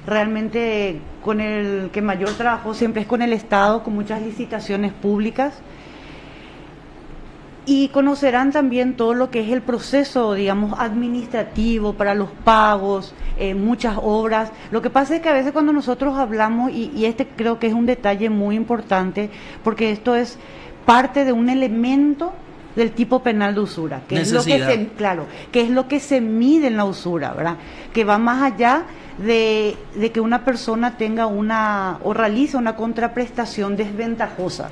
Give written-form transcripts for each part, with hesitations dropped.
realmente con el que mayor trabajo siempre es con el Estado, con muchas licitaciones públicas. Y conocerán también todo lo que es el proceso, digamos, administrativo para los pagos, muchas obras. Lo que pasa es que a veces cuando nosotros hablamos, y este creo que es un detalle muy importante, porque esto es parte de un elemento del tipo penal de usura, que es lo que claro, que es lo que se mide en la usura, ¿verdad? Que va más allá de que una persona tenga o realice una contraprestación desventajosa.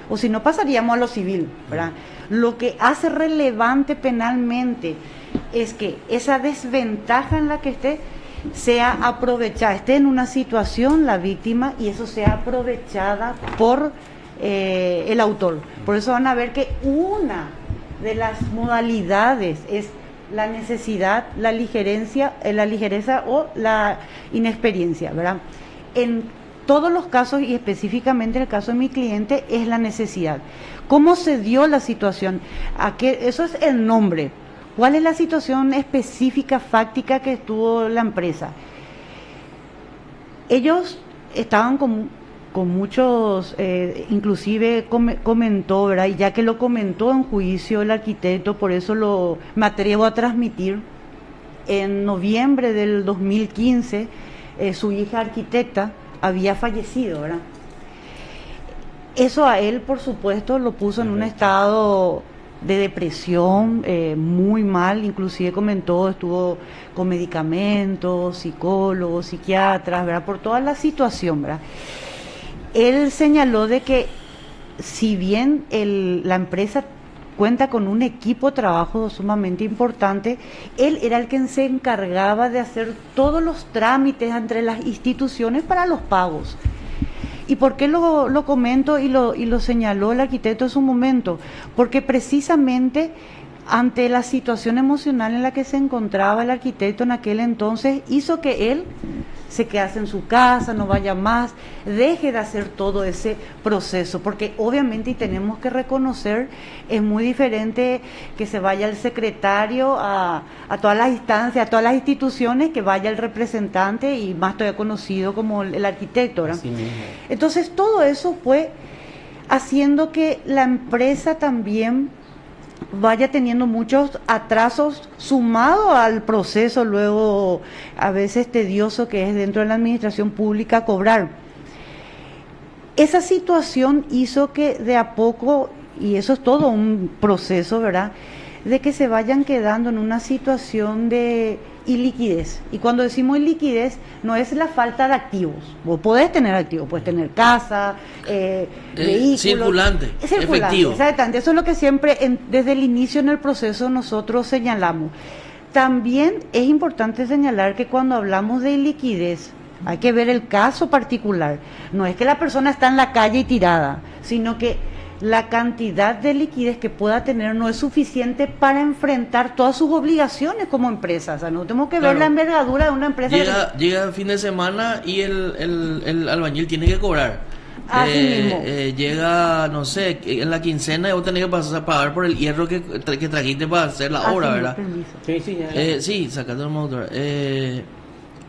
O si no, pasaríamos a lo civil, ¿verdad? Lo que hace relevante penalmente es que esa desventaja en la que esté sea aprovechada, esté en una situación la víctima y eso sea aprovechada por el autor. Por eso van a ver que una de las modalidades es la necesidad, la ligereza o la inexperiencia, ¿verdad? En todos los casos y específicamente en el caso de mi cliente es la necesidad. ¿Cómo se dio la situación? Eso es el nombre. ¿Cuál es la situación específica, fáctica que tuvo la empresa? Ellos estaban con muchos, inclusive comentó, ¿verdad? Y ya que lo comentó en juicio el arquitecto, por eso me atrevo a transmitir, en noviembre del 2015, su hija arquitecta había fallecido, ¿verdad? Eso a él, por supuesto, lo puso en un estado de depresión, muy mal, inclusive comentó, estuvo con medicamentos, psicólogos, psiquiatras, ¿verdad? Por toda la situación, ¿verdad? Él señaló de que si bien la empresa cuenta con un equipo de trabajo sumamente importante, él era el que se encargaba de hacer todos los trámites entre las instituciones para los pagos. ¿Y por qué lo comento y lo señaló el arquitecto en su momento? Porque precisamente ante la situación emocional en la que se encontraba el arquitecto en aquel entonces, hizo que él se quedase en su casa, no vaya más, deje de hacer todo ese proceso, porque obviamente, y tenemos que reconocer, es muy diferente que se vaya el secretario a todas las instancias, a todas las instituciones, que vaya el representante y más todavía conocido como el arquitecto, ¿verdad? Así mismo. Entonces todo eso fue haciendo que la empresa también vaya teniendo muchos atrasos sumado al proceso luego a veces tedioso que es dentro de la administración pública cobrar. Esa situación hizo que de a poco, y eso es todo un proceso, ¿verdad?, de que se vayan quedando en una situación de iliquidez. Y cuando decimos iliquidez, no es la falta de activos. Vos podés tener activos, puedes tener casa, vehículos. Circulante, efectivo. Exactamente, eso es lo que siempre, desde el inicio en el proceso, nosotros señalamos. También es importante señalar que cuando hablamos de iliquidez, hay que ver el caso particular. No es que la persona está en la calle y tirada, sino que la cantidad de liquidez que pueda tener no es suficiente para enfrentar todas sus obligaciones como empresa. O sea, no tenemos que ver la envergadura de una empresa. Llega el fin de semana y el albañil tiene que cobrar. Así mismo. Llega, no sé, en la quincena y vos tenés que pasar a pagar por el hierro que trajiste para hacer la obra, ¿verdad? Sí, sacando el motor.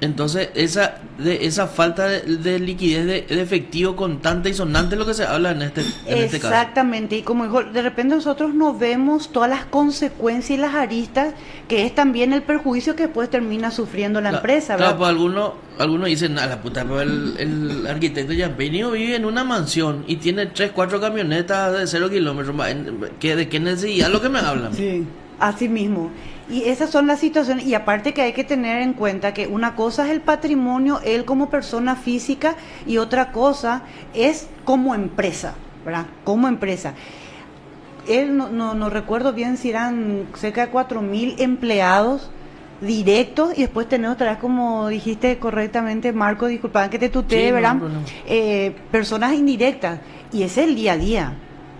Entonces, esa falta de liquidez de efectivo constante y sonante es lo que se habla en este caso. Exactamente, y como dijo, de repente nosotros no vemos todas las consecuencias y las aristas, que es también el perjuicio que después termina sufriendo la empresa, ¿verdad? Claro, pues algunos dicen, la puta, pero el arquitecto Yampinio vive en una mansión y tiene 3, 4 camionetas de 0 kilómetros. ¿De qué necesidad lo que me hablan? Sí, así mismo. Y esas son las situaciones, y aparte que hay que tener en cuenta que una cosa es el patrimonio, él como persona física, y otra cosa es como empresa, ¿verdad? Como empresa. Él no recuerdo bien si eran cerca de 4.000 empleados directos, y después tenemos otra vez, como dijiste correctamente, Marco, disculpa que te tutee, sí, ¿verdad? No. Personas indirectas, y ese es el día a día.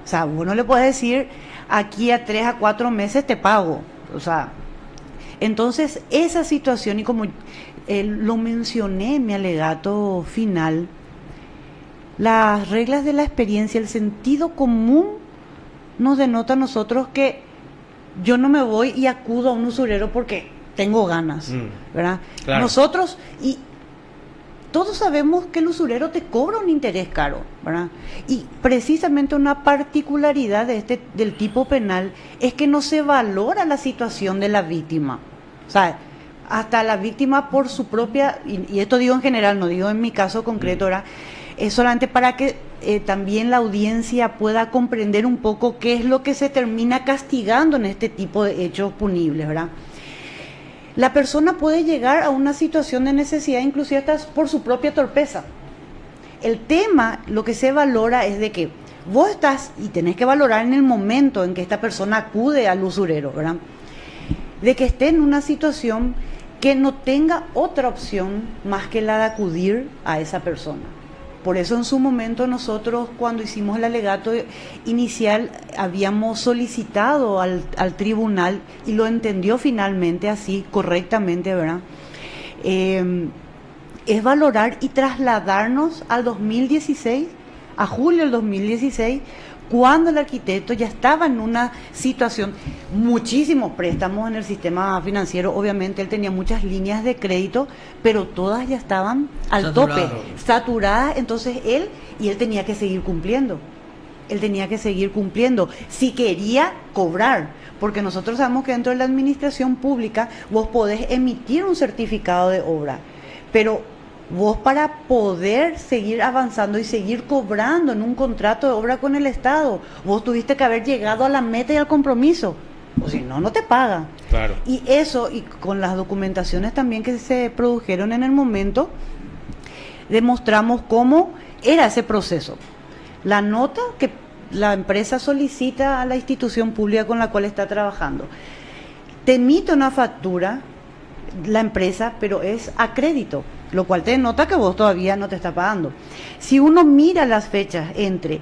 O sea, vos no le puedes decir aquí a 3 a 4 meses te pago. O sea, entonces esa situación, y como lo mencioné en mi alegato final, las reglas de la experiencia, el sentido común nos denota a nosotros que yo no me voy y acudo a un usurero porque tengo ganas, ¿verdad? Claro. Nosotros, y todos sabemos que el usurero te cobra un interés caro, ¿verdad? Y precisamente una particularidad del tipo penal es que no se valora la situación de la víctima. O sea, hasta la víctima por su propia, y esto digo en general, no digo en mi caso concreto, ¿verdad? Es solamente para que también la audiencia pueda comprender un poco qué es lo que se termina castigando en este tipo de hechos punibles, ¿verdad? La persona puede llegar a una situación de necesidad, inclusive hasta por su propia torpeza. El tema, lo que se valora es de que vos estás, y tenés que valorar en el momento en que esta persona acude al usurero, ¿verdad? De que esté en una situación que no tenga otra opción más que la de acudir a esa persona. Por eso en su momento nosotros, cuando hicimos el alegato inicial, habíamos solicitado al tribunal, y lo entendió finalmente así, correctamente, ¿verdad? Es valorar y trasladarnos al 2016, a julio del 2016, cuando el arquitecto ya estaba en una situación, muchísimos préstamos en el sistema financiero, obviamente él tenía muchas líneas de crédito, pero todas ya estaban al tope, saturadas, entonces él tenía que seguir cumpliendo, si quería cobrar, porque nosotros sabemos que dentro de la administración pública vos podés emitir un certificado de obra, pero vos para poder seguir avanzando y seguir cobrando en un contrato de obra con el Estado, vos tuviste que haber llegado a la meta y al compromiso, o si no, no te pagan. Claro. Y eso, y con las documentaciones también que se produjeron en el momento, demostramos cómo era ese proceso. La nota que la empresa solicita a la institución pública con la cual está trabajando, te emite una factura la empresa, pero es a crédito, lo cual te denota que vos todavía no te está pagando. Si uno mira las fechas entre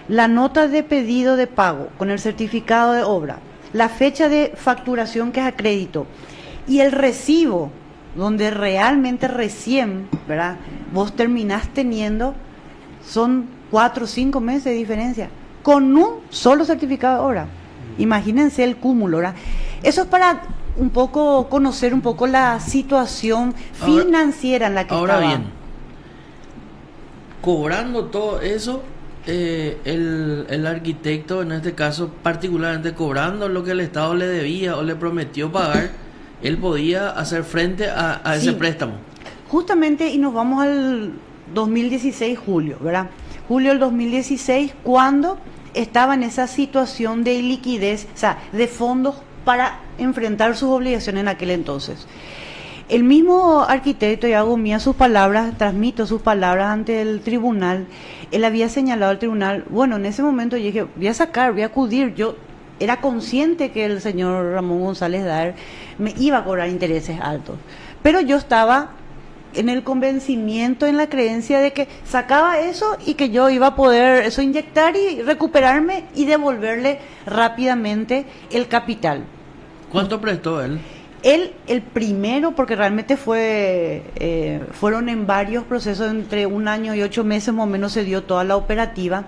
la nota de pedido de pago con el certificado de obra, la fecha de facturación que es a crédito y el recibo, donde realmente recién, ¿verdad?, vos terminás teniendo, son 4 o 5 meses de diferencia, con un solo certificado de obra. Imagínense el cúmulo, ¿verdad? Eso es para un poco conocer un poco la situación financiera en la que ahora estaba. Bien, cobrando todo eso, el arquitecto, en este caso particularmente cobrando lo que el Estado le debía o le prometió pagar, él podía hacer frente a ese préstamo. Justamente, y nos vamos al 2016, julio, ¿verdad? Julio del 2016, cuando estaba en esa situación de iliquidez, o sea, de fondos para enfrentar sus obligaciones en aquel entonces. El mismo arquitecto, y hago mía sus palabras, transmito sus palabras ante el tribunal, él había señalado al tribunal, bueno, en ese momento yo dije, voy a acudir, yo era consciente que el señor Ramón González Daer me iba a cobrar intereses altos, pero yo estaba en el convencimiento, en la creencia de que sacaba eso y que yo iba a poder eso inyectar y recuperarme y devolverle rápidamente el capital. ¿Cuánto prestó él? Él, el primero, porque realmente fueron en varios procesos, entre 1 año y 8 meses más o menos se dio toda la operativa,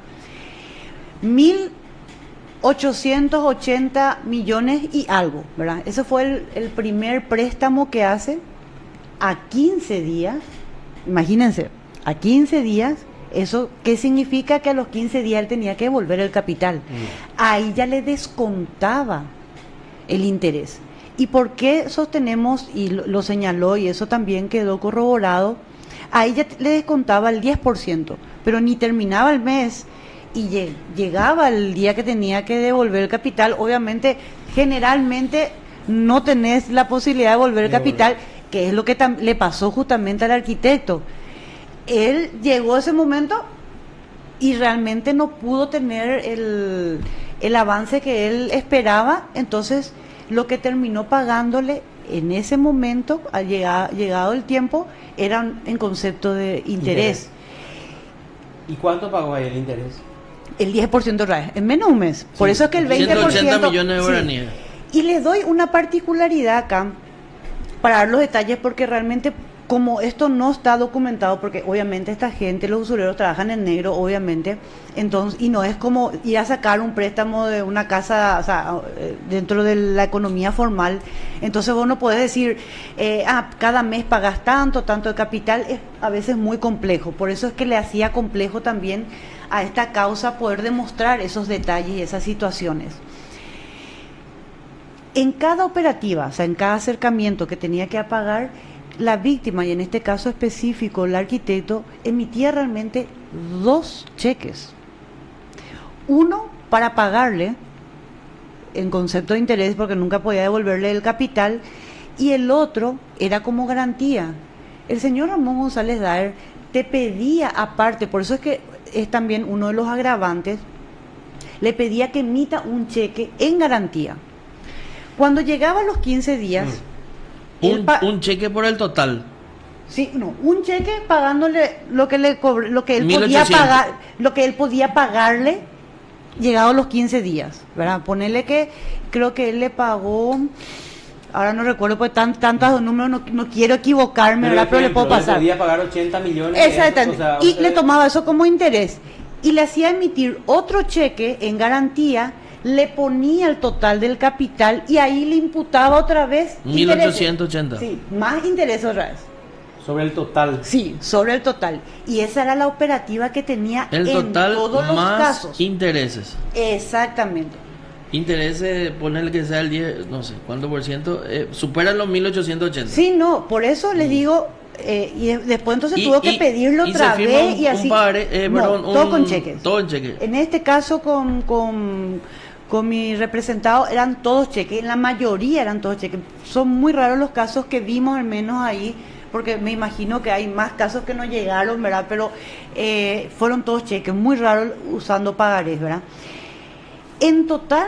1.880 millones y algo, ¿verdad? Ese fue el primer préstamo que hace a 15 días, imagínense, a 15 días, ¿eso qué significa? Que a los 15 días él tenía que devolver el capital. Ahí ya le descontaba el interés. ¿Y por qué sostenemos, y lo señaló, y eso también quedó corroborado, ahí ya le descontaba el 10%, pero ni terminaba el mes y llegaba el día que tenía que devolver el capital? Obviamente, generalmente no tenés la posibilidad de devolver el capital, que es lo que le pasó justamente al arquitecto. Él llegó a ese momento y realmente no pudo tener el avance que él esperaba, entonces lo que terminó pagándole en ese momento, al llegado el tiempo, era en concepto de interés. ¿Y cuánto pagó ahí el interés? El 10% otra vez, en menos de un mes. Por eso es que el 20%... 180 millones de guaraníes. Sí. Y les doy una particularidad acá, para dar los detalles, porque realmente como esto no está documentado, porque obviamente esta gente, los usureros trabajan en negro, obviamente, entonces, y no es como ir a sacar un préstamo de una casa, o sea, dentro de la economía formal, entonces vos no podés decir, cada mes pagas tanto de capital, es a veces muy complejo, por eso es que le hacía complejo también a esta causa poder demostrar esos detalles y esas situaciones. En cada operativa, o sea, en cada acercamiento que tenía que pagar, la víctima, y en este caso específico el arquitecto, emitía realmente 2 cheques. Uno para pagarle, en concepto de interés, porque nunca podía devolverle el capital, y el otro era como garantía. El señor Ramón González Daer te pedía aparte, por eso es que es también uno de los agravantes, le pedía que emita un cheque en garantía. Cuando llegaba a los 15 días... Un cheque por el total. Sí, no, un cheque pagándole lo que le lo que él 1800. podía pagar, lo que él podía pagarle llegado a los 15 días, ¿verdad? Ponerle que creo que él le pagó, ahora no recuerdo pues tantos números, no quiero equivocarme, ¿verdad? Pero le puedo pasar. Le podía pagar 80 millones. Exactamente. Y le tomaba eso como interés y le hacía emitir otro cheque en garantía, le ponía el total del capital y ahí le imputaba otra vez 1880. Sí, más interés otra vez. Sobre el total. Sí, sobre el total. Y esa era la operativa que tenía el total en todos los más casos. Intereses. Exactamente. Intereses, ponerle que sea el 10, no sé, ¿cuánto por ciento? Superan los 1880. Sí, no, por eso les digo... y después entonces tuvo que pedirlo otra vez y así. Todo con cheques. Todo en cheques. En este caso con mi representado eran todos cheques, en la mayoría eran todos cheques. Son muy raros los casos que vimos al menos ahí, porque me imagino que hay más casos que no llegaron, ¿verdad? Pero fueron todos cheques, muy raros usando pagarés, ¿verdad? En total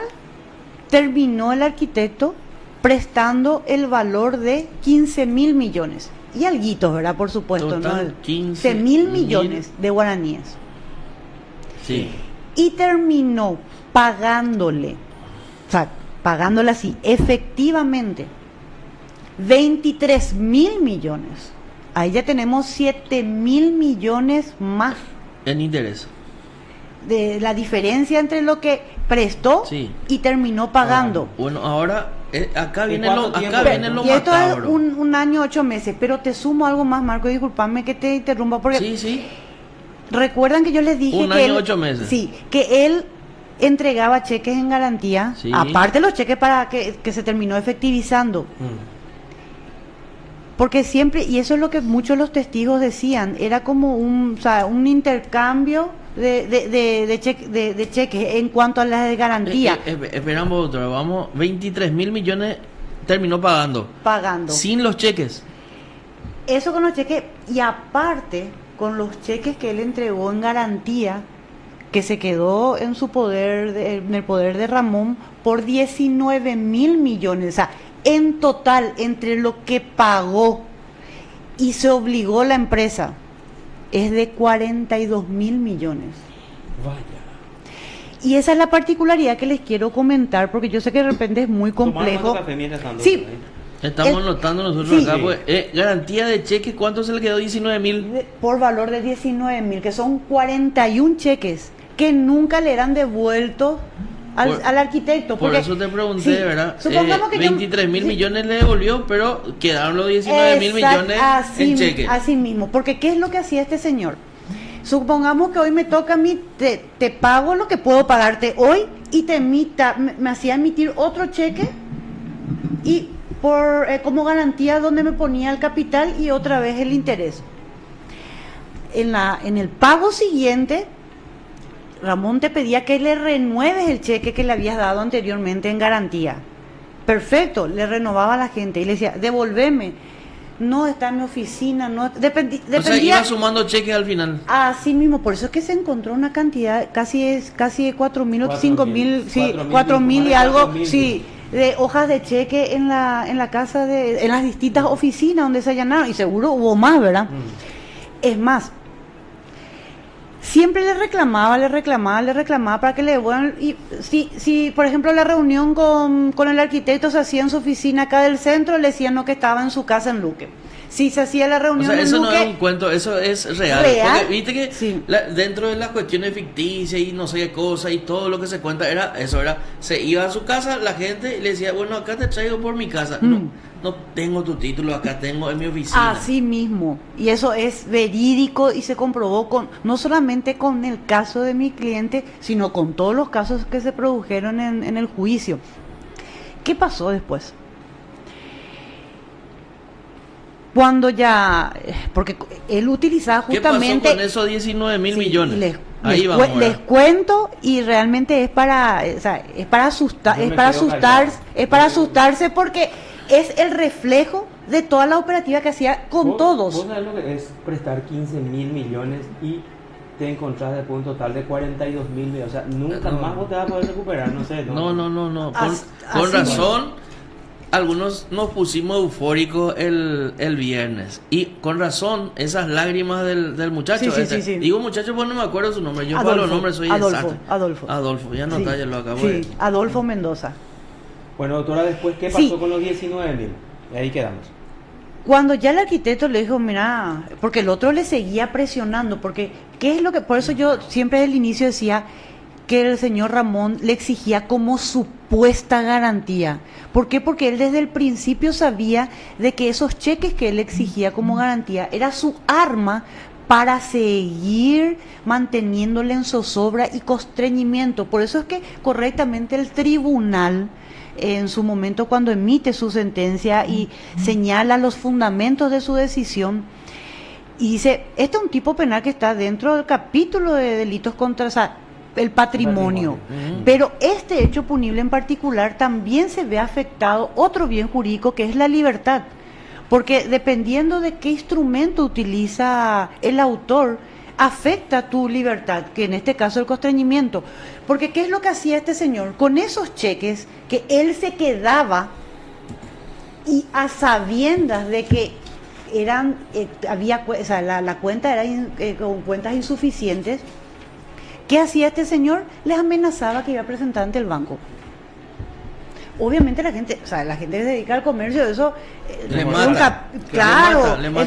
terminó el arquitecto prestando el valor de 15.000 millones. Y alguitos, ¿verdad? Por supuesto, total, ¿no? 15.000 millones de guaraníes. Sí. Y terminó pagándole, o sea, pagándole así, efectivamente, 23.000 millones. Ahí ya tenemos 7.000 millones más. En interés. De la diferencia entre lo que prestó y terminó pagando. Bueno, ahora acá viene lo y esto macabro. Es un año, 8 meses, pero te sumo algo más, Marco, discúlpame que te interrumpa porque recuerdan que yo les dije un que año, 8 meses. Sí, que él entregaba cheques en garantía, aparte los cheques para que se terminó efectivizando. Porque siempre, y eso es lo que muchos de los testigos decían, era como un intercambio de cheques en cuanto a las de garantía. Esperamos otra, vamos, 23.000 millones terminó pagando. Sin los cheques. Eso con los cheques, y aparte con los cheques que él entregó en garantía, que se quedó en su poder, en el poder de Ramón, por 19.000 millones. O sea, en total, entre lo que pagó y se obligó la empresa, es de 42.000 millones. Vaya. Y esa es la particularidad que les quiero comentar, porque yo sé que de repente es muy complejo. Sí. Estamos notando nosotros acá, pues, garantía de cheques, ¿cuánto se le quedó? 19.000. Por valor de 19.000, que son 41 cheques que nunca le eran devueltos al arquitecto. Por eso te pregunté, ¿verdad? 23.000 millones le devolvió, pero quedaron los 19.000 millones en cheques. Así mismo, porque ¿qué es lo que hacía este señor? Supongamos que hoy me toca a mí, te pago lo que puedo pagarte hoy y me hacía emitir otro cheque y por como garantía donde me ponía el capital y otra vez el interés. En el pago siguiente, Ramón te pedía que le renueves el cheque que le habías dado anteriormente en garantía. Perfecto, le renovaba a la gente y le decía, devolveme. No, está en mi oficina, no. Dependía. O sea, iba sumando cheques al final. Así mismo, por eso es que se encontró una cantidad, casi de 4.000 o 5.000, sí, 4.000 y algo, sí, de hojas de cheque en la casa en las distintas oficinas donde se allanaron, y seguro hubo más, ¿verdad? Es más, siempre le reclamaba para que le devuelvan. Y si por ejemplo la reunión con el arquitecto se hacía en su oficina acá del centro, le decían no, que estaba en su casa en Luque. Sí, se hacía la reunión. O sea, eso en no Luque. es un cuento, eso es real. ¿Real? Porque viste que Sí. dentro de las cuestiones ficticias y no sé qué cosa y todo lo que se cuenta era eso, era, se iba a su casa la gente y le decía, bueno, acá te traigo por mi casa. No tengo tu título, acá tengo en mi oficina. Así mismo. Y eso es verídico y se comprobó no solamente con el caso de mi cliente, sino con todos los casos que se produjeron en el juicio. ¿Qué pasó después? Cuando ya, porque él utilizaba justamente... ¿Qué pasó con esos 19.000 millones? Ahí vamos, les cuento, y realmente es para, o sea, es para asustar, es para asustarse porque es el reflejo de toda la operativa que hacía con todos. ¿Vos sabés lo que es prestar 15.000 millones y te encontrás después un total de 42.000 millones? O sea, nunca más vos te vas a poder recuperar, no sé. No. Con razón. Algunos nos pusimos eufóricos el viernes. Y con razón, esas lágrimas del muchacho. Sí. Digo muchacho, pues no me acuerdo su nombre. Yo Adolfo, para los nombres soy Adolfo. Adolfo, ya no está, ya lo acabo Sí, de... Adolfo Mendoza. Bueno, doctora, después, ¿qué pasó con los 19.000? Y ahí quedamos. Cuando ya el arquitecto le dijo, mira, porque el otro le seguía presionando, porque, ¿qué es lo que? Por eso yo siempre desde el inicio decía que el señor Ramón le exigía como supuesta garantía. ¿Por qué? Porque él desde el principio sabía de que esos cheques que él exigía como garantía era su arma para seguir manteniéndole en zozobra y constreñimiento. Por eso es que correctamente el tribunal, en su momento cuando emite su sentencia y señala los fundamentos de su decisión, y dice, este es un tipo penal que está dentro del capítulo de delitos contra el patrimonio. Pero este hecho punible en particular también se ve afectado otro bien jurídico que es la libertad, porque dependiendo de qué instrumento utiliza el autor, afecta tu libertad, que en este caso el constreñimiento. Porque ¿qué es lo que hacía este señor? Con esos cheques que él se quedaba y a sabiendas de que eran la cuenta era con cuentas insuficientes, ¿qué hacía este señor? Les amenazaba que iba a presentar ante el banco. Obviamente la gente que se dedica al comercio, eso le mata,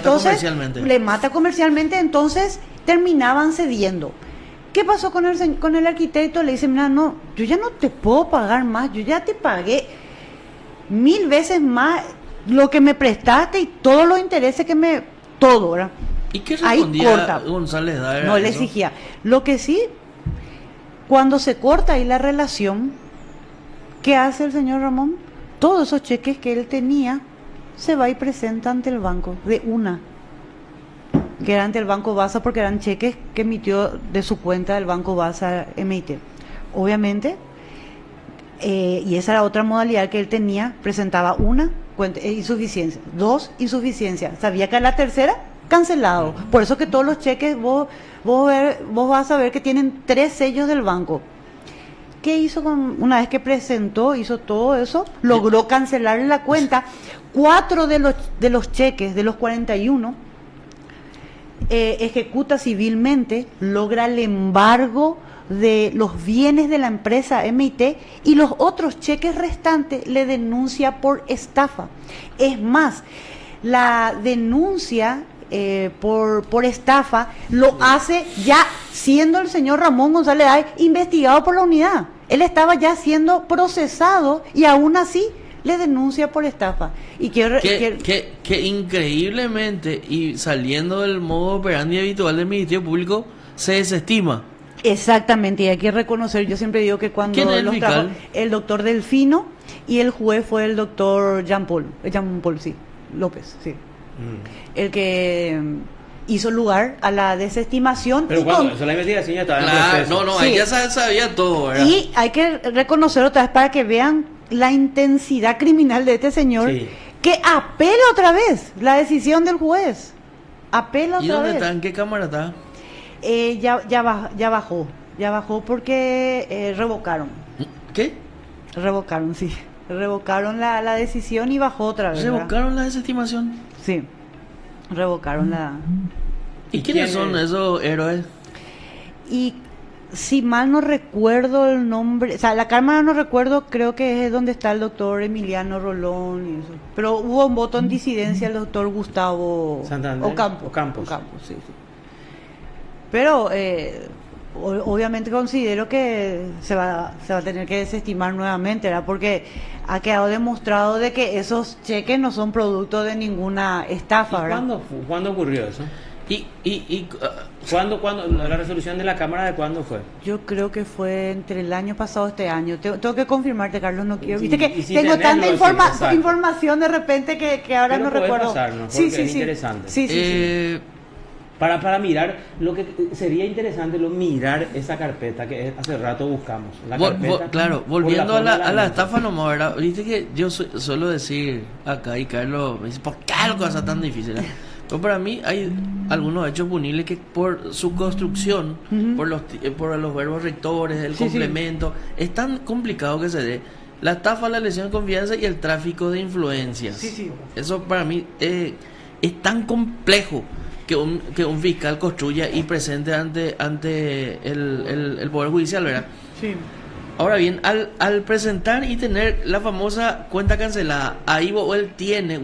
comercialmente. Le mata comercialmente, entonces terminaban cediendo. ¿Qué pasó con el arquitecto? Le dice, mira, no, yo ya no te puedo pagar más, yo ya te pagué 1000 veces más lo que me prestaste y todos los intereses todo, ¿verdad? ¿Y qué respondía González Daer? No, le exigía. Lo que sí, cuando se corta ahí la relación, ¿qué hace el señor Ramón? Todos esos cheques que él tenía se va y presenta ante el banco, de una, que era ante el Banco Basa, porque eran cheques que emitió de su cuenta del Banco Basa MIT. Obviamente, y esa era otra modalidad que él tenía, presentaba una cuenta, insuficiencia, 2 insuficiencias, sabía que a la tercera, cancelado. Por eso que todos los cheques vos vas a ver que tienen 3 sellos del banco. ¿Qué hizo una vez que presentó, hizo todo eso? Logró cancelar la cuenta. 4 de los cheques, de los 41, ejecuta civilmente, logra el embargo de los bienes de la empresa MIT, y los otros cheques restantes le denuncia por estafa. Es más, la denuncia por estafa lo hace ya siendo el señor Ramón González Daer investigado por la unidad. Él estaba ya siendo procesado y aún así le denuncia por estafa. Y que increíblemente, y saliendo del modo operandi habitual del Ministerio Público, se desestima. Exactamente, y hay que reconocer, yo siempre digo que cuando los trajo el doctor Delfino y el juez fue el doctor Jean Paul López, sí. El que hizo lugar a la desestimación. Pero cuando la investigación ya estaba en proceso. Ahí ya sabía todo, ¿verdad? Y hay que reconocer otra vez para que vean la intensidad criminal de este señor, que apela otra vez la decisión del juez. Apela otra vez. ¿Y dónde está? ¿En qué cámara está? Ya bajó porque revocaron. ¿Qué? Revocaron, sí. Revocaron la decisión y bajó otra vez. ¿Revocaron la desestimación? Sí. Revocaron la... ¿Y quiénes son esos héroes? Y Si mal no recuerdo el nombre, o sea, la cámara no recuerdo, creo que es donde está el doctor Emiliano Rolón y eso. Pero hubo un voto en disidencia el doctor Gustavo Santander, Ocampo. Ocampos, sí, sí. Pero obviamente considero que se va a tener que desestimar nuevamente, ¿verdad? Porque ha quedado demostrado de que esos cheques no son producto de ninguna estafa, ¿verdad? ¿Cuándo ocurrió eso? ¿Cuándo la resolución de la Cámara de cuándo fue? Yo creo que fue entre el año pasado y este año. Tengo que confirmarte, Carlos, no quiero. Viste que si tengo tanta información de repente que ahora no recuerdo. Pasarnos, sí, es interesante. Sí. Para mirar, lo que sería interesante mirar esa carpeta que hace rato buscamos. La carpeta, claro, volviendo a la estafa nomás, ¿verdad? Viste que yo suelo decir acá, y Carlos me dice, ¿por qué algo cosa tan difícil? Pero para mí hay algunos hechos punibles que por su construcción, por los verbos rectores, el complemento, es tan complicado que se dé. La estafa, la lesión de confianza y el tráfico de influencias. Eso para mí es tan complejo que un fiscal construya y presente ante el Poder Judicial, ¿verdad? Sí. Ahora bien, al presentar y tener la famosa cuenta cancelada, ahí él tiene,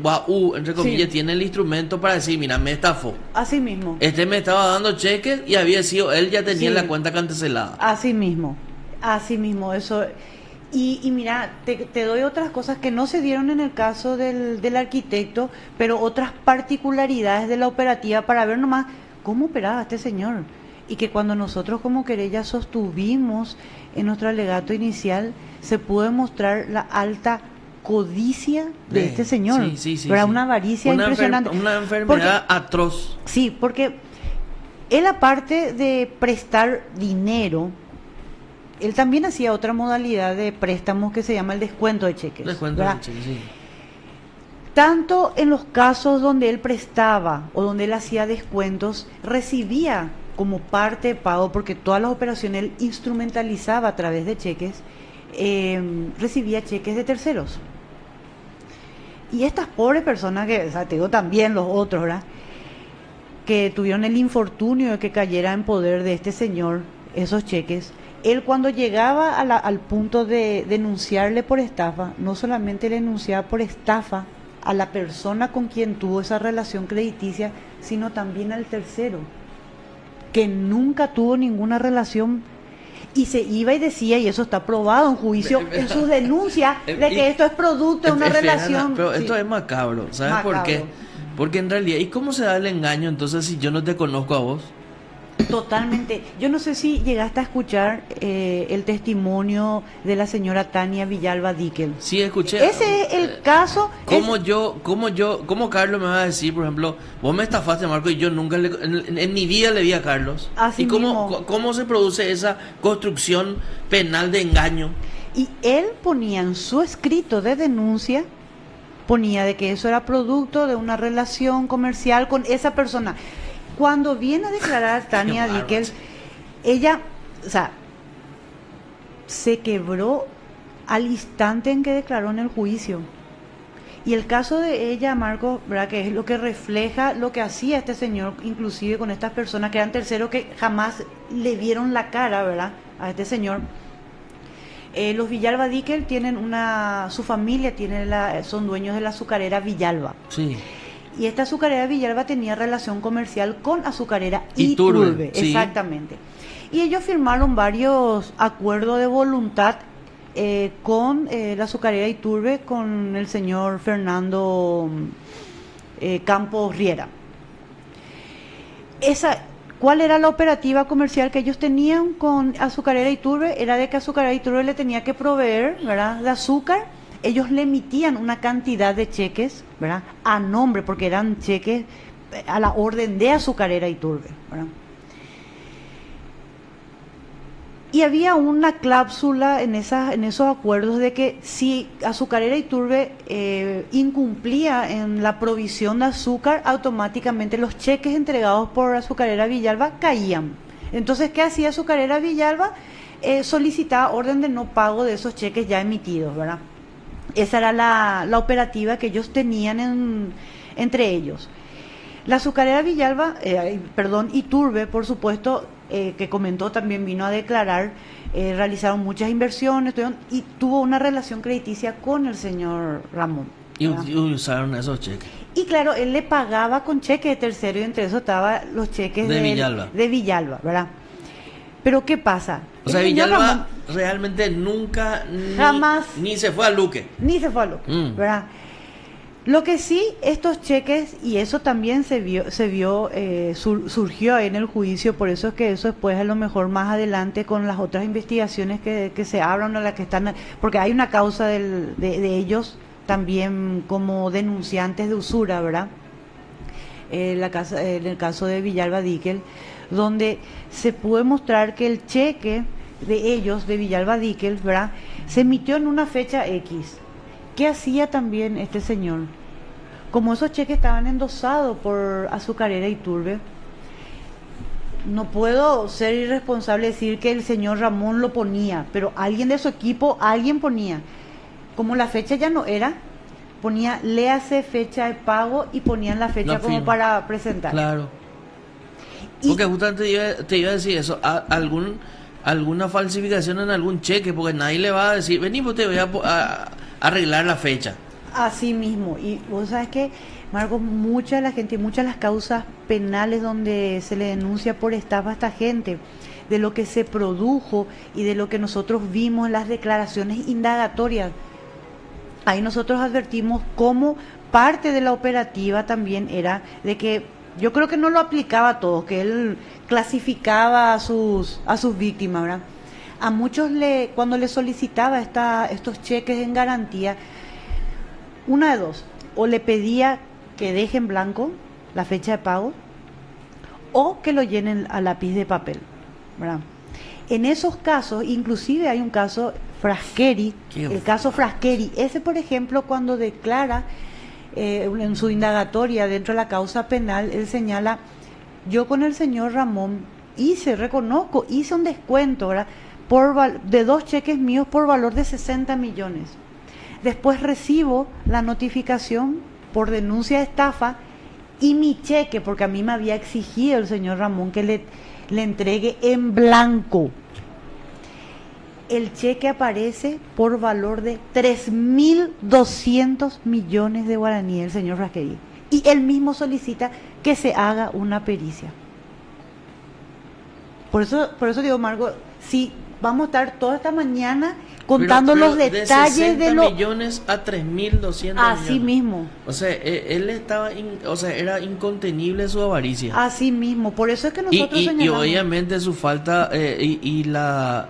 entre comillas, tiene el instrumento para decir, mira, me estafó. Así mismo. Me estaba dando cheques y había sido, él ya tenía la cuenta cancelada. Así mismo, eso. Y mira, te doy otras cosas que no se dieron en el caso del arquitecto, pero otras particularidades de la operativa para ver nomás cómo operaba este señor. Y que cuando nosotros como querella sostuvimos en nuestro alegato inicial, se pudo demostrar la alta codicia de este señor. Sí. Una avaricia impresionante. Una enfermedad atroz. Sí, porque él, aparte de prestar dinero, él también hacía otra modalidad de préstamos que se llama el descuento de cheques. Tanto en los casos donde él prestaba o donde él hacía descuentos, recibía como parte de pago, porque todas las operaciones él instrumentalizaba a través de cheques, recibía cheques de terceros. Y estas pobres personas, que, o sea, te digo también los otros, ¿verdad?, que tuvieron el infortunio de que cayera en poder de este señor esos cheques, él cuando llegaba al punto de denunciarle por estafa, no solamente le denunciaba por estafa a la persona con quien tuvo esa relación crediticia, sino también al tercero, que nunca tuvo ninguna relación, y se iba y decía, y eso está probado en juicio, en sus denuncias, de que esto es producto de una relación. Pero esto es macabro, ¿sabes por qué? Porque en realidad, ¿y cómo se da el engaño entonces si yo no te conozco a vos? Totalmente. Yo no sé si llegaste a escuchar el testimonio de la señora Tania Villalba Dickel. Sí, escuché. Ese es el caso. ¿Cómo Carlos me va a decir, por ejemplo, vos me estafaste, Marco, y yo nunca en mi vida le vi a Carlos? Así ¿Y cómo se produce esa construcción penal de engaño? Y él ponía en su escrito de denuncia, ponía de que eso era producto de una relación comercial con esa persona. Cuando viene a declarar Tania Dickel, ella, o sea, se quebró al instante en que declaró en el juicio. Y el caso de ella, Marco, ¿verdad?, que es lo que refleja lo que hacía este señor, inclusive con estas personas que eran terceros, que jamás le vieron la cara, ¿verdad?, a este señor. Los Villalba Dickel tienen su familia son dueños de la azucarera Villalba. Sí. Y esta azucarera Villalba tenía relación comercial con azucarera Iturbe. Sí. Exactamente. Y ellos firmaron varios acuerdos de voluntad con la azucarera Iturbe, con el señor Fernando Campos Riera. ¿Cuál era la operativa comercial que ellos tenían con azucarera Iturbe? Era de que azucarera Iturbe le tenía que proveer, ¿verdad?, de azúcar. Ellos le emitían una cantidad de cheques, ¿verdad?, a nombre, porque eran cheques a la orden de azucarera Iturbe, ¿verdad? Y había una cláusula en esos acuerdos de que si azucarera Iturbe incumplía en la provisión de azúcar, automáticamente los cheques entregados por azucarera Villalba caían. Entonces, ¿qué hacía azucarera Villalba? Solicitaba orden de no pago de esos cheques ya emitidos, ¿verdad? Esa era la operativa que ellos tenían entre ellos. La azucarera Villalba, Iturbe, por supuesto, que comentó, también vino a declarar, realizaron muchas inversiones y tuvo una relación crediticia con el señor Ramón. Y usaron esos cheques. Y claro, él le pagaba con cheques de tercero y entre eso estaban los cheques de Villalba, ¿verdad? Pero ¿qué pasa? O sea, Villalba realmente nunca, jamás, ni se fue a Luque. Ni se fue a Luque, ¿verdad? Lo que sí, estos cheques, y eso también surgió en el juicio, por eso es que eso después a lo mejor más adelante con las otras investigaciones que se abran o las que están, porque hay una causa de ellos también como denunciantes de usura, ¿verdad? En el caso de Villalba Díquel, donde se puede mostrar que el cheque de ellos, de Villalba Díquel, ¿verdad?, se emitió en una fecha X. ¿Qué hacía también este señor? Como esos cheques estaban endosados por Azucarera Iturbe, no puedo ser irresponsable decir que el señor Ramón lo ponía, pero alguien de su equipo, alguien ponía. Como la fecha ya no era, ponía léase fecha de pago y ponían la fecha como para presentar. Claro. Porque justamente te iba a decir eso, alguna falsificación en algún cheque, porque nadie le va a decir, vení, pues te voy a arreglar la fecha. Así mismo, y vos sabes que, Marco, muchas de las causas penales donde se le denuncia por estafa a esta gente, de lo que se produjo y de lo que nosotros vimos en las declaraciones indagatorias, ahí nosotros advertimos cómo parte de la operativa también era de que yo creo que no lo aplicaba a todos, que él clasificaba a sus víctimas, ¿verdad? A muchos cuando le solicitaba estos cheques en garantía, una de dos, o le pedía que deje en blanco la fecha de pago o que lo llenen a lápiz de papel, ¿verdad? En esos casos, inclusive hay un caso Frasqueri, el caso Frasqueri, ese por ejemplo cuando declara en su indagatoria dentro de la causa penal, él señala, yo con el señor Ramón hice un descuento, ¿verdad?, de 2 cheques míos por valor de 60 millones. Después recibo la notificación por denuncia de estafa y mi cheque, porque a mí me había exigido el señor Ramón que le entregue en blanco. El cheque aparece por valor de 3.200 millones de guaraníes, el señor Frasqueri. Y él mismo solicita que se haga una pericia. Por eso digo, Marco, sí, vamos a estar toda esta mañana contando los detalles de 60 millones a 3.200 así millones. Mismo. O sea, él estaba, era incontenible su avaricia. Así mismo, por eso es que nosotros señalamos. Y obviamente su falta y la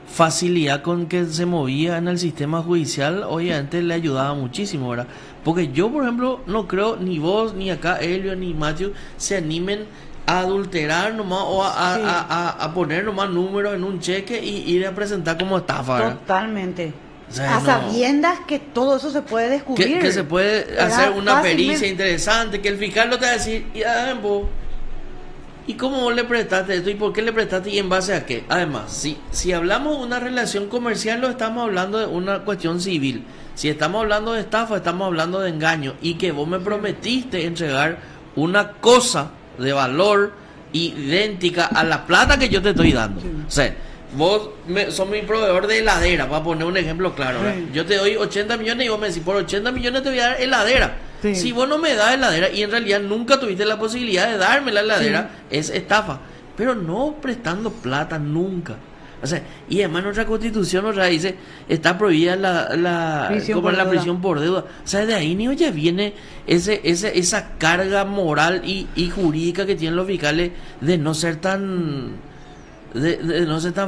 facilidad con que se movía en el sistema judicial, obviamente le ayudaba muchísimo, ¿verdad? Porque yo, por ejemplo, no creo ni vos, ni acá Elio, ni Matthew se animen a adulterar nomás o a poner nomás números en un cheque y ir a presentar como estafa, ¿verdad? Totalmente. O sea, a sabiendas que todo eso se puede descubrir. Que se puede hacer una pericia interesante, que el fiscal no te va a decir, ¿y cómo vos le prestaste esto? ¿Y por qué le prestaste? ¿Y en base a qué? Además, si hablamos de una relación comercial, no estamos hablando de una cuestión civil. Si estamos hablando de estafa, estamos hablando de engaño. Y que vos me prometiste entregar una cosa de valor idéntica a la plata que yo te estoy dando. Sí. O sea, vos sos mi proveedor de heladera, para poner un ejemplo claro. Sí. Yo te doy 80 millones y vos me decís, por 80 millones te voy a dar heladera. Sí. Si vos no me das heladera y en realidad nunca tuviste la posibilidad de darme la heladera, es estafa. Pero no prestando plata nunca. O sea, y además nuestra constitución otra dice, está prohibida la prisión por deuda. O sea, de ahí ni ya viene esa carga moral y jurídica que tienen los fiscales de no ser tan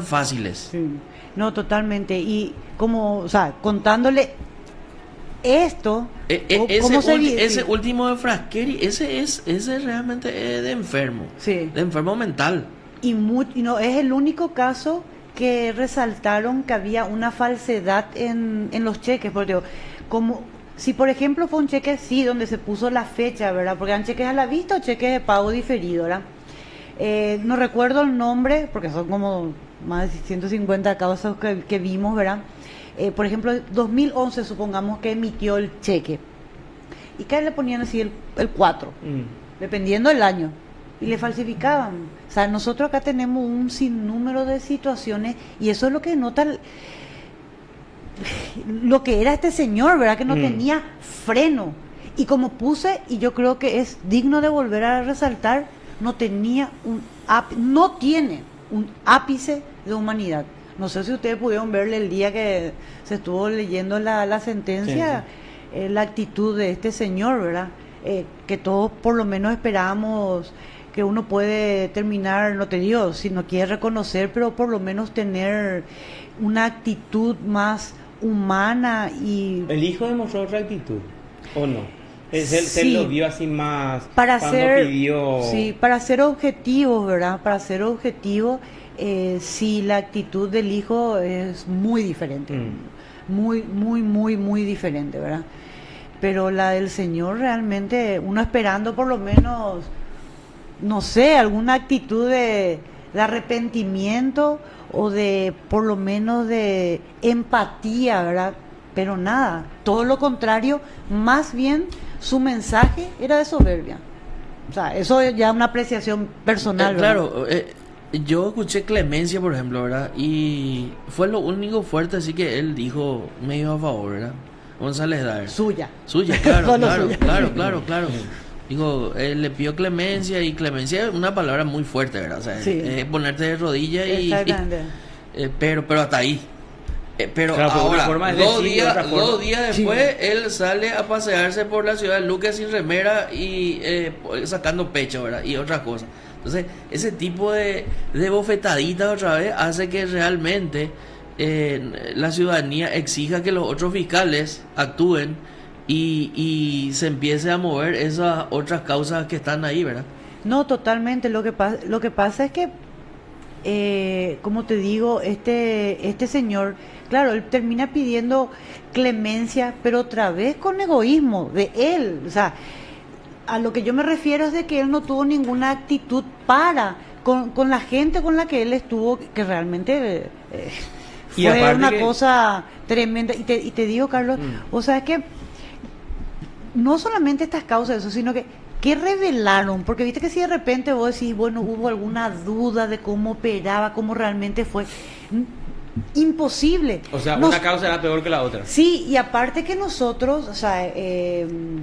fáciles. Sí. No, totalmente. Y como, o sea, contándole esto, ese último de Frasqueri, ese realmente es de enfermo, de enfermo mental. Y no es el único caso que resaltaron que había una falsedad en los cheques, porque como si por ejemplo fue un cheque donde se puso la fecha, ¿verdad? Porque eran cheques a la vista o cheques de pago diferido, ¿verdad? No recuerdo el nombre, porque son como más de 150 causas que vimos, ¿verdad? Por ejemplo, 2011 supongamos que emitió el cheque y que le ponían así el 4, dependiendo del año, y le falsificaban. O sea, nosotros acá tenemos un sinnúmero de situaciones y eso es lo que nota lo que era este señor, ¿verdad? Que no tenía freno. Y como puse, y yo creo que es digno de volver a resaltar, no tiene un ápice de humanidad. No sé si ustedes pudieron verle el día que se estuvo leyendo la sentencia, sí. La actitud de este señor, ¿verdad? Que todos por lo menos esperábamos que uno puede terminar, no te digo, si no quiere reconocer, pero por lo menos tener una actitud más humana. Y el hijo demostró otra actitud, ¿o no? Se lo vio así más para ser objetivos, ¿verdad? Para ser objetivos, sí, la actitud del hijo es muy diferente, muy diferente, ¿verdad? Pero la del señor realmente, uno esperando por lo menos, no sé, alguna actitud de arrepentimiento o de por lo menos de empatía, ¿verdad? Pero nada, todo lo contrario, más bien su mensaje era de soberbia. O sea, eso ya es una apreciación personal, claro, yo escuché clemencia, por ejemplo, ¿verdad? Y fue lo único fuerte, así que él dijo medio a favor, ¿verdad? González Daer. Suya, claro. Digo, le pidió clemencia, y clemencia es una palabra muy fuerte, ¿verdad? O sea, sí. Es ponerte de rodillas pero hasta ahí. Pero claro, ahora, dos días después, sí. Él sale a pasearse por la ciudad de Luque sin remera y sacando pecho, ¿verdad? Y otras cosas. Entonces, ese tipo de bofetadita otra vez hace que realmente la ciudadanía exija que los otros fiscales actúen y se empiece a mover esas otras causas que están ahí, ¿verdad? No, totalmente. Lo que pasa es que, como te digo, este señor, claro, él termina pidiendo clemencia, pero otra vez con egoísmo de él. O sea, a lo que yo me refiero es de que él no tuvo ninguna actitud con la gente con la que él estuvo, que realmente fue una cosa tremenda. Y te digo, Carlos, o sea, es que no solamente estas causas, eso, sino que revelaron, porque viste que si de repente vos decís, bueno, hubo alguna duda de cómo operaba, cómo realmente fue, imposible. O sea, una causa era peor que la otra. Sí, y aparte que nosotros, o sea,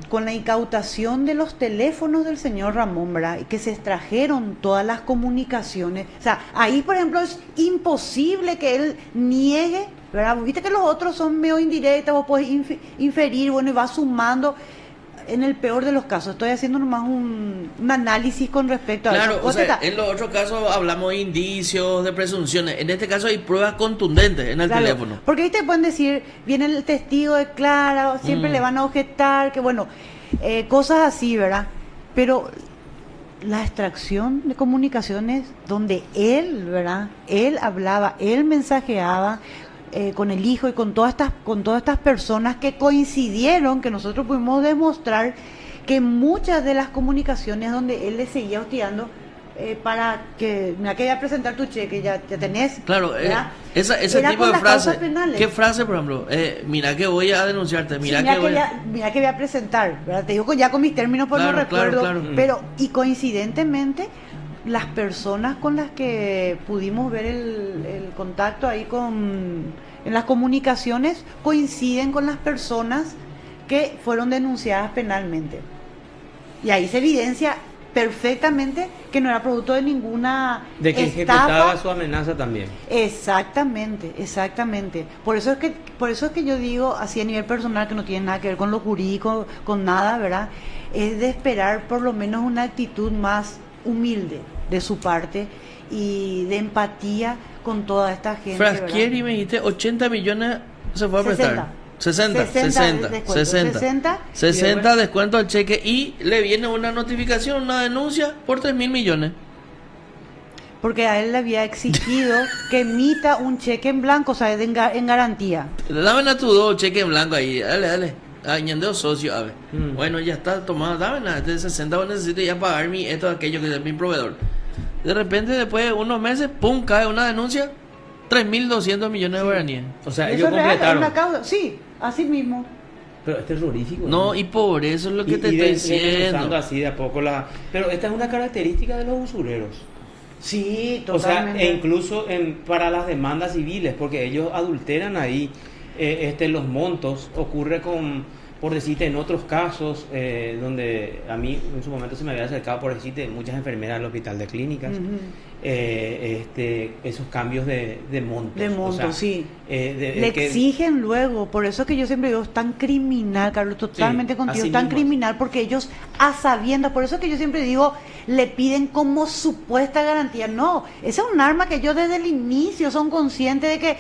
con la incautación de los teléfonos del señor Ramón, ¿verdad? Y que se extrajeron todas las comunicaciones, o sea, ahí, por ejemplo, es imposible que él niegue, ¿verdad? Viste que los otros son medio indirectos, vos podés inferir, bueno, y va sumando. En el peor de los casos, estoy haciendo nomás un análisis con respecto a eso. Claro, o sea, en los otros casos hablamos de indicios, de presunciones. En este caso hay pruebas contundentes en el teléfono. Porque ahí te pueden decir, viene el testigo declara, siempre le van a objetar, que bueno, cosas así, ¿verdad? Pero la extracción de comunicaciones donde él, ¿verdad? Él hablaba, él mensajeaba con el hijo y con todas estas personas que coincidieron, que nosotros pudimos demostrar que muchas de las comunicaciones donde él le seguía hostigando para que, mira, que voy a presentar tu cheque, ya tenés. Claro, ese tipo de frase. ¿Qué frase, por ejemplo? Mira que voy a denunciarte, mira que voy a presentar, ¿verdad? Te digo ya con mis términos, pues no recuerdo, pero y coincidentemente las personas con las que pudimos ver el contacto ahí en las comunicaciones coinciden con las personas que fueron denunciadas penalmente. Y ahí se evidencia perfectamente que no era producto de ninguna de que ejecutaba su amenaza también. Exactamente. Por eso es que yo digo así a nivel personal, que no tiene nada que ver con lo jurídico, con nada, ¿verdad? Es de esperar por lo menos una actitud más humilde de su parte y de empatía con toda esta gente. Frasquieri, me dijiste 80 millones se fue a prestar. 60 descuento al cheque, y le viene una notificación, una denuncia por 3.000 millones. Porque a él le había exigido que emita un cheque en blanco, o sea, en garantía. Dame a tu dos cheque en blanco ahí, dale. Añadiendo socio, a ver. Bueno, ya está tomado, dame nada, este 60 necesito ya pagar esto, aquello que es mi proveedor. De repente, después de unos meses, pum, cae una denuncia, 3.200 millones de guaraníes. O sea, ellos completaron. Una causa, sí, así mismo. Pero es terrorífico. No, y por eso es lo que te estoy diciendo. Así de a poco pero esta es una característica de los usureros. Sí, totalmente. O sea, e incluso para las demandas civiles, porque ellos adulteran ahí los montos. Ocurre por decirte, en otros casos, donde a mí en su momento se me había acercado, por decirte, muchas enfermeras del hospital de clínicas, esos cambios de montos. De montos, o sea, sí. Le exigen luego, por eso que yo siempre digo, es tan criminal, Carlos, totalmente contigo, es tan criminal, porque ellos, a sabiendas, por eso que yo siempre digo, le piden como supuesta garantía. No, ese es un arma que yo desde el inicio son conscientes de que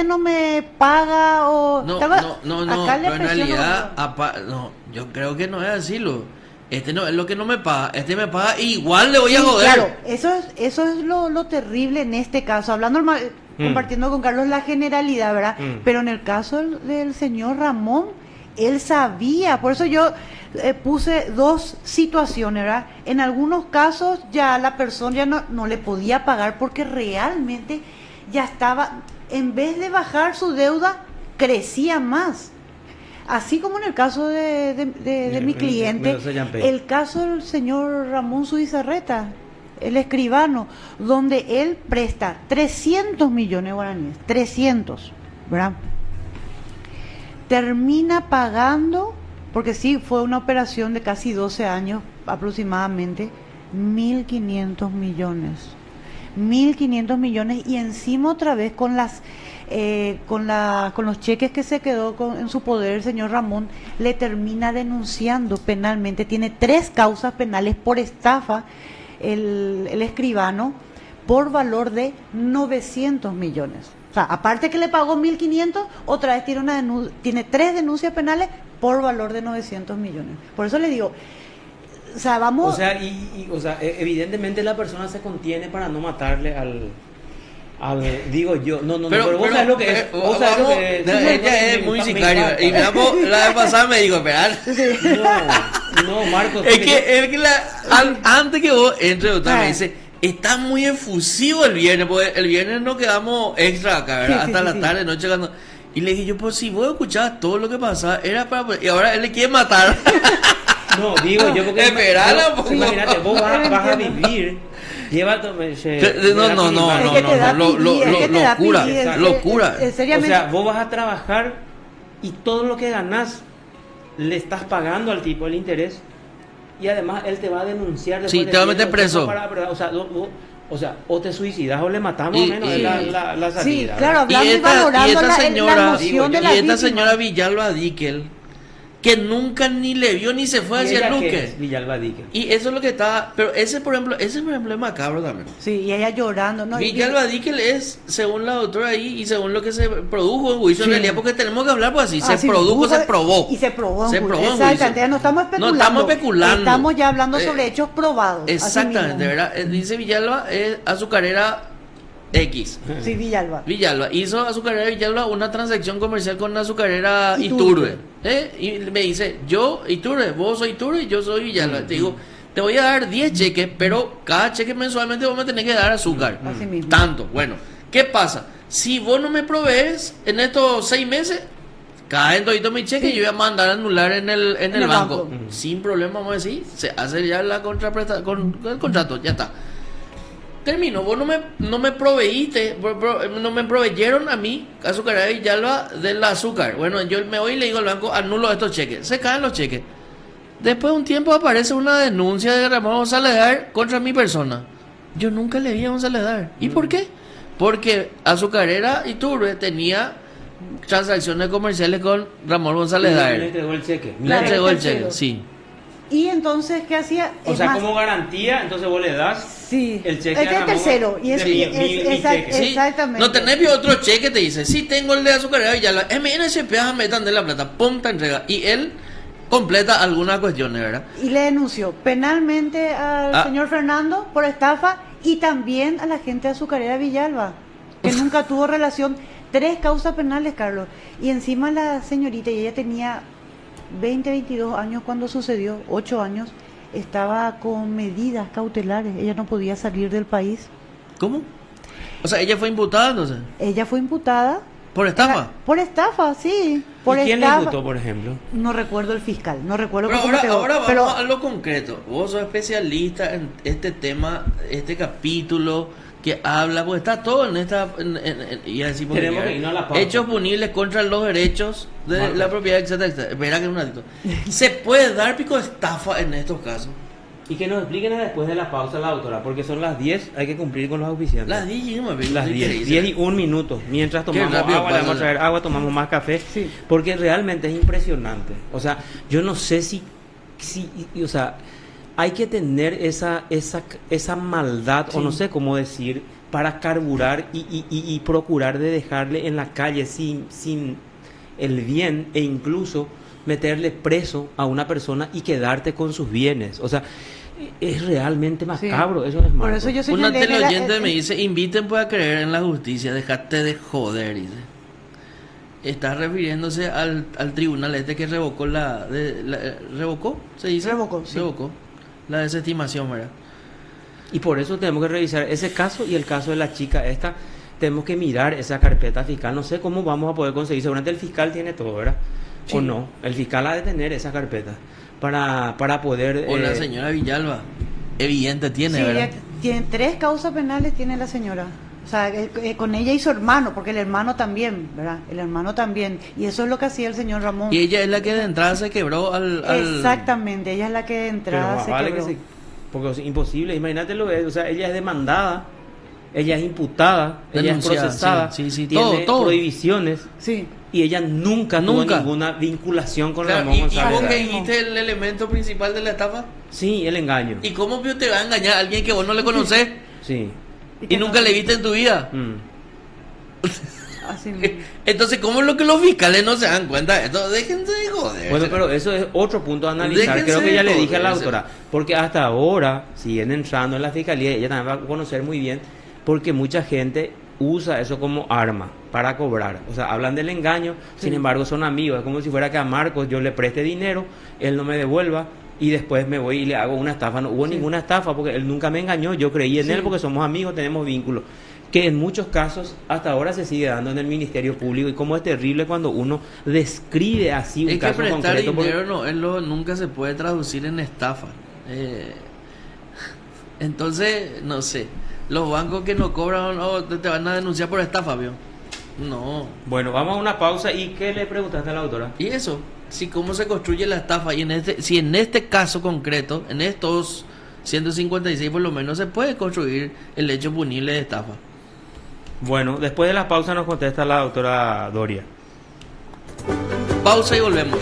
no me paga o... No, pero en realidad, yo creo que no es así, no es lo que no me paga, me paga y igual le voy a joder. Claro, eso es lo terrible en este caso, hablando compartiendo con Carlos la generalidad, ¿verdad? Pero en el caso del señor Ramón, él sabía, por eso yo puse dos situaciones, ¿verdad? En algunos casos ya la persona ya no le podía pagar porque realmente ya estaba, en vez de bajar su deuda, crecía más. Así como en el caso de mi cliente, el caso del señor Ramón Zubizarreta, el escribano, donde él presta 300 millones de guaraníes, 300, ¿verdad? Termina pagando, porque sí, fue una operación de casi 12 años aproximadamente, 1.500 millones. 1.500 millones y encima otra vez con los cheques que se quedó en su poder el señor Ramón, le termina denunciando penalmente. Tiene 3 causas penales por estafa el escribano por valor de 900 millones. O sea, aparte que le pagó 1.500, otra vez tiene 3 denuncias penales por valor de 900 millones. Por eso le digo, o sea, vamos... O sea, evidentemente la persona se contiene para no matarle al digo yo, pero vos sabés lo que es. Vos sabés lo que es. Ella es muy sicario. Y la vez pasada me dijo, esperar. No, Marcos. Es que antes que vos entres, otra me dice, está muy efusivo el viernes, porque el viernes nos quedamos extra acá, ¿verdad? Hasta la tarde, noche cuando... Y le dije yo, pues si vos escuchabas todo lo que pasaba, era para... Y ahora él le quiere matar. No, digo yo porque... Imagínate, vos vas a vivir... Locura. O sea, vos vas a trabajar y todo lo que ganás le estás pagando al tipo el interés y además él te va a denunciar. Sí, te va a meter preso. O te suicidas o le matamos o menos la salida. Sí, claro, hablando y valorando la emoción de la víctima. Y esta señora Villalba Díquel, que nunca ni le vio ni se fue hacia el Luque. Villalba Díquel. Y eso es lo que está... Pero ese por ejemplo es macabro también. Sí, y ella llorando, ¿no? Villalba Díquel es, según la doctora ahí, y según lo que se produjo en juicio, en realidad, porque tenemos que hablar pues así, se produjo, se probó. Y se probó en juicio. Exactamente, no estamos especulando. No estamos especulando. Estamos ya hablando sobre hechos probados. Exactamente, ¿verdad? Dice Villalba, es azucarera X. Sí, Villalba. Hizo azucarera Villalba una transacción comercial con azucarera Iturbe. Y me dice, yo Iturbe, vos soy Iturbe y yo soy Villalba. Te digo, te voy a dar 10 cheques, pero cada cheque mensualmente vos me tenés que dar azúcar. Así mismo. Tanto. Bueno, ¿qué pasa? Si vos no me provees en estos 6 meses, caen todito mi cheque y yo voy a mandar a anular en el banco. Sin problema, vamos a decir, se hace ya la contraprestación con el contrato, ya está. Termino, vos no me proveíste, no me proveyeron a mí, azucarera Villalba, del azúcar. Bueno, yo me voy y le digo al banco, anulo estos cheques. Se caen los cheques. Después de un tiempo aparece una denuncia de Ramón González contra mi persona. Yo nunca le vi a González. ¿Y por qué? Porque azucarera Iturbe tenía transacciones comerciales con Ramón González. Le entregó el cheque. Le entregó el cheque, sí. Y entonces, ¿qué hacía? O sea, como garantía, entonces vos le das el cheque a Ramón. Tercero. Y exactamente. No tenés otro cheque, te dice. Sí, tengo el de azucarera Villalba. MNCP, metan de la plata. Pum, te entrega. Y él completa algunas cuestiones, ¿verdad? Y le denunció penalmente al señor Fernando por estafa y también a la gente de azucarera Villalba, que nunca tuvo relación. 3 causas penales, Carlos. Y encima la señorita, y ella tenía 20, 22 años cuando sucedió, 8 años, estaba con medidas cautelares. Ella no podía salir del país. ¿Cómo? O sea, ella fue imputada, entonces. Ella fue imputada ¿Por estafa? Por estafa, sí. Por ¿Y quién estafa. le imputó, por ejemplo? No recuerdo el fiscal, no recuerdo. Pero ahora vamos a lo concreto. Vos sos especialista en este tema, este capítulo que habla, pues está todo en esta... y así Tenemos que irnos a la pausa. Hechos punibles contra los derechos de la propiedad, etcétera, etcétera. Espera que un ratito. ¿Se puede dar pico de estafa en estos casos? Y que nos expliquen después de la pausa la doctora, porque son las 10, hay que cumplir con los auspiciantes. Las 10 y no me Las 10 y 1 minuto. Mientras tomamos agua, le vamos a traer agua, tomamos más café. Sí. Porque realmente es impresionante. O sea, yo no sé si o sea, hay que tener esa maldad, sí, o no sé cómo decir, para carburar y procurar de dejarle en la calle sin el bien, e incluso meterle preso a una persona y quedarte con sus bienes. O sea, es realmente macabro, sí. Eso es malo. Por eso yo una teleoyente me dice, inviten pues a creer en la justicia, dejate de joder, dice. Está refiriéndose al tribunal este que revocó ¿revocó? ¿Se dice? Revocó, sí. Revocó la desestimación, ¿verdad? Y por eso tenemos que revisar ese caso y el caso de la chica esta. Tenemos que mirar esa carpeta fiscal. No sé cómo vamos a poder conseguir. Seguramente el fiscal tiene todo, ¿verdad? Sí. O no. El fiscal ha de tener esa carpeta para poder... O la señora Villalba. Evidente tiene, sí, ¿verdad? Tiene 3 causas penales, tiene la señora. O sea, con ella y su hermano, porque el hermano también, ¿verdad? El hermano también. Y eso es lo que hacía el señor Ramón. Y ella es la que de entrada se quebró al... Exactamente, ella es la que de entrada se quebró. Porque es imposible, imagínatelo, o sea, ella es demandada, ella es imputada, ella es procesada, sí, tiene todo. prohibiciones, sí, y ella nunca tuvo ninguna vinculación con Ramón González. ¿Y vos que dijiste el elemento principal de la estafa? Sí, el engaño. ¿Y cómo te va a engañar a alguien que vos no le conocés? Sí. ¿Y nunca le viste en tu vida? Así mismo. Entonces, ¿cómo es lo que los fiscales no se dan cuenta de esto? Déjense de joder. Bueno, pero eso es otro punto a analizar. Creo que ya le dije a la doctora, porque hasta ahora, si viene entrando en la fiscalía, ella también va a conocer muy bien, porque mucha gente usa eso como arma para cobrar. O sea, hablan del engaño, sin embargo son amigos. Es como si fuera que a Marcos yo le preste dinero, él no me devuelva, y después me voy y le hago una estafa. No hubo ninguna estafa porque él nunca me engañó, yo creí en él porque somos amigos, tenemos vínculos. Que en muchos casos hasta ahora se sigue dando en el Ministerio Público, y como es terrible cuando uno describe así un caso concreto. Es que prestar dinero nunca se puede traducir en estafa. Entonces, no sé, los bancos que no cobran te van a denunciar por estafa, ¿vio? No. Bueno, vamos a una pausa. ¿Y qué le preguntaste a la doctora? Y eso, si cómo se construye la estafa, y si en este caso concreto, en estos 156 por lo menos, se puede construir el hecho punible de estafa. Bueno, después de la pausa nos contesta la doctora Doria. Pausa y volvemos.